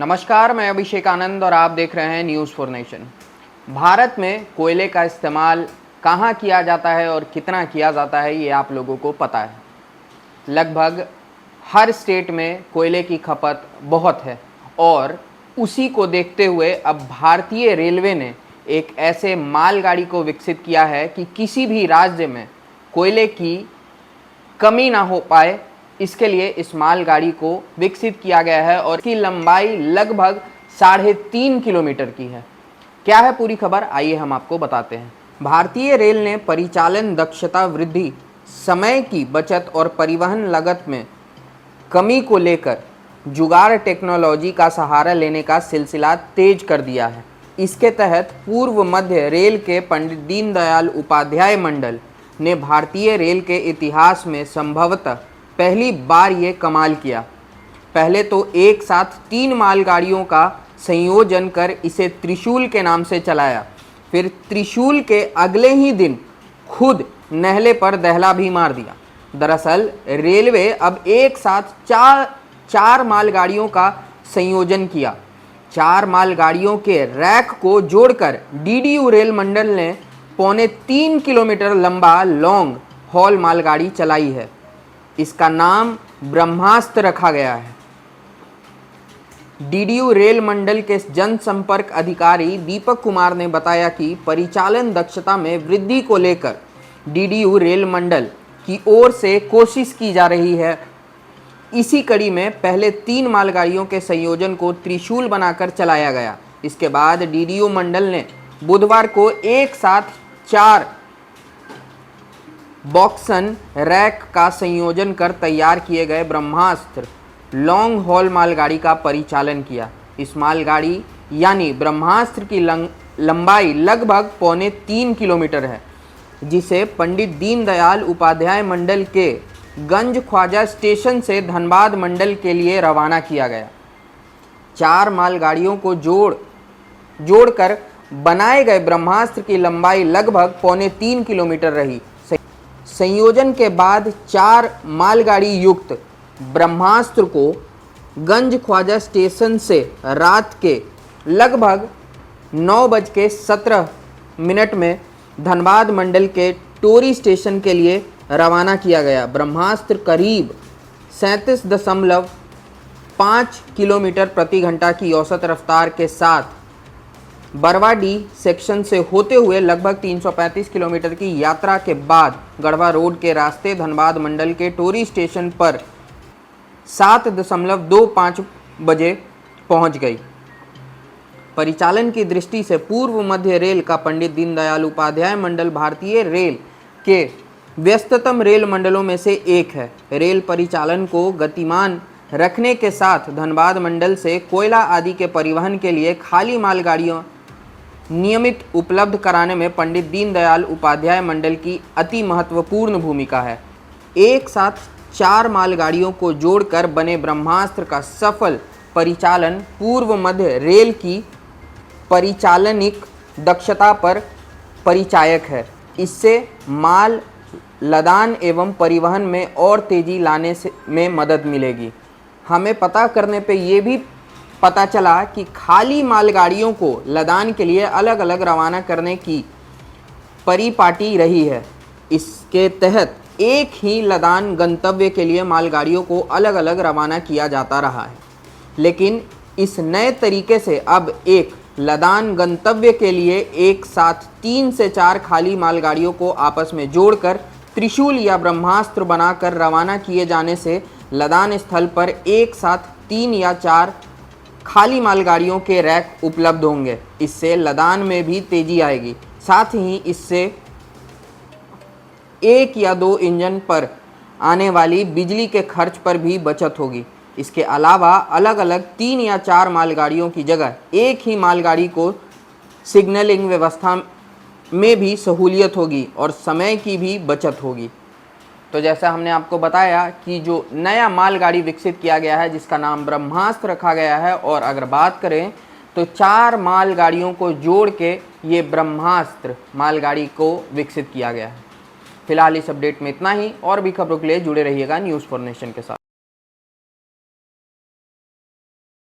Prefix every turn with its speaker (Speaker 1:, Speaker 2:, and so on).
Speaker 1: नमस्कार, मैं अभिषेक आनंद और आप देख रहे हैं न्यूज़ फॉर नेशन। भारत में कोयले का इस्तेमाल कहाँ किया जाता है और कितना किया जाता है ये आप लोगों को पता है। लगभग हर स्टेट में कोयले की खपत बहुत है और उसी को देखते हुए अब भारतीय रेलवे ने एक ऐसे मालगाड़ी को विकसित किया है कि किसी भी राज्य में कोयले की कमी ना हो पाए। इसके लिए इस मालगाड़ी को विकसित किया गया है और इसकी लंबाई लगभग 3.5 किलोमीटर की है। क्या है पूरी खबर, आइए हम आपको बताते हैं। भारतीय रेल ने परिचालन दक्षता वृद्धि, समय की बचत और परिवहन लागत में कमी को लेकर जुगाड़ टेक्नोलॉजी का सहारा लेने का सिलसिला तेज कर दिया है। इसके तहत पूर्व मध्य रेल के पंडित दीनदयाल उपाध्याय मंडल ने भारतीय रेल के इतिहास में संभवतः पहली बार ये कमाल किया। पहले तो एक साथ 3 मालगाड़ियों का संयोजन कर इसे त्रिशूल के नाम से चलाया, फिर त्रिशूल के अगले ही दिन खुद नहले पर दहला भी मार दिया। दरअसल रेलवे अब एक साथ चार मालगाड़ियों का संयोजन किया। 4 मालगाड़ियों के रैक को जोड़कर डीडीयू रेल मंडल ने 3.25 किलोमीटर लंबा लॉन्ग हॉल मालगाड़ी चलाई है। इसका नाम ब्रह्मास्त्र रखा गया है। डीडीयू रेल मंडल के जनसंपर्क अधिकारी दीपक कुमार ने बताया कि परिचालन दक्षता में वृद्धि को लेकर डीडीयू रेल मंडल की ओर से कोशिश की जा रही है। इसी कड़ी में पहले 3 मालगाड़ियों के संयोजन को त्रिशूल बनाकर चलाया गया। इसके बाद डीडीयू मंडल ने बुधवार को एक साथ 4 बॉक्सन रैक का संयोजन कर तैयार किए गए ब्रह्मास्त्र लॉन्ग हॉल मालगाड़ी का परिचालन किया। इस मालगाड़ी यानी ब्रह्मास्त्र की लंबाई लगभग 3.25 किलोमीटर है, जिसे पंडित दीनदयाल उपाध्याय मंडल के गंज ख्वाजा स्टेशन से धनबाद मंडल के लिए रवाना किया गया। 4 मालगाड़ियों को जोड़कर बनाए गए ब्रह्मास्त्र की लंबाई लगभग 3.25 किलोमीटर रही। संयोजन के बाद 4 मालगाड़ी युक्त ब्रह्मास्त्र को गंज ख्वाजा स्टेशन से रात के लगभग 9:17 में धनबाद मंडल के टोरी स्टेशन के लिए रवाना किया गया। ब्रह्मास्त्र करीब 37.5 किलोमीटर प्रति घंटा की औसत रफ्तार के साथ बरवाडी सेक्शन से होते हुए लगभग 335 किलोमीटर की यात्रा के बाद गढ़वा रोड के रास्ते धनबाद मंडल के टोरी स्टेशन पर 7.25 बजे पहुंच गई। परिचालन की दृष्टि से पूर्व मध्य रेल का पंडित दीनदयाल उपाध्याय मंडल भारतीय रेल के व्यस्ततम रेल मंडलों में से एक है। रेल परिचालन को गतिमान रखने के साथ धनबाद मंडल से कोयला आदि के परिवहन के लिए खाली मालगाड़ियां नियमित उपलब्ध कराने में पंडित दीनदयाल उपाध्याय मंडल की अति महत्वपूर्ण भूमिका है। एक साथ 4 मालगाड़ियों को जोड़कर बने ब्रह्मास्त्र का सफल परिचालन पूर्व मध्य रेल की परिचालनिक दक्षता पर परिचायक है। इससे माल लदान एवं परिवहन में और तेजी लाने में मदद मिलेगी। हमें पता करने पे ये भी पता चला कि खाली मालगाड़ियों को लदान के लिए अलग अलग रवाना करने की परिपाटी रही है। इसके तहत एक ही लदान गंतव्य के लिए मालगाड़ियों को अलग अलग रवाना किया जाता रहा है, लेकिन इस नए तरीके से अब एक लदान गंतव्य के लिए एक साथ 3 से 4 खाली मालगाड़ियों को आपस में जोड़कर त्रिशूल या ब्रह्मास्त्र बनाकर रवाना किए जाने से लदान स्थल पर एक साथ 3 या 4 खाली मालगाड़ियों के रैक उपलब्ध होंगे। इससे लदान में भी तेजी आएगी। साथ ही इससे 1 या 2 इंजन पर आने वाली बिजली के खर्च पर भी बचत होगी। इसके अलावा अलग अलग 3 या 4 मालगाड़ियों की जगह एक ही मालगाड़ी को सिग्नलिंग व्यवस्था में भी सहूलियत होगी और समय की भी बचत होगी। तो जैसा हमने आपको बताया कि जो नया मालगाड़ी विकसित किया गया है जिसका नाम ब्रह्मास्त्र रखा गया है, और अगर बात करें तो 4 मालगाड़ियों को जोड़ के ये ब्रह्मास्त्र मालगाड़ी को विकसित किया गया है। फिलहाल इस अपडेट में इतना ही। और भी खबरों के लिए जुड़े रहिएगा न्यूज़ फॉर नेशन के साथ।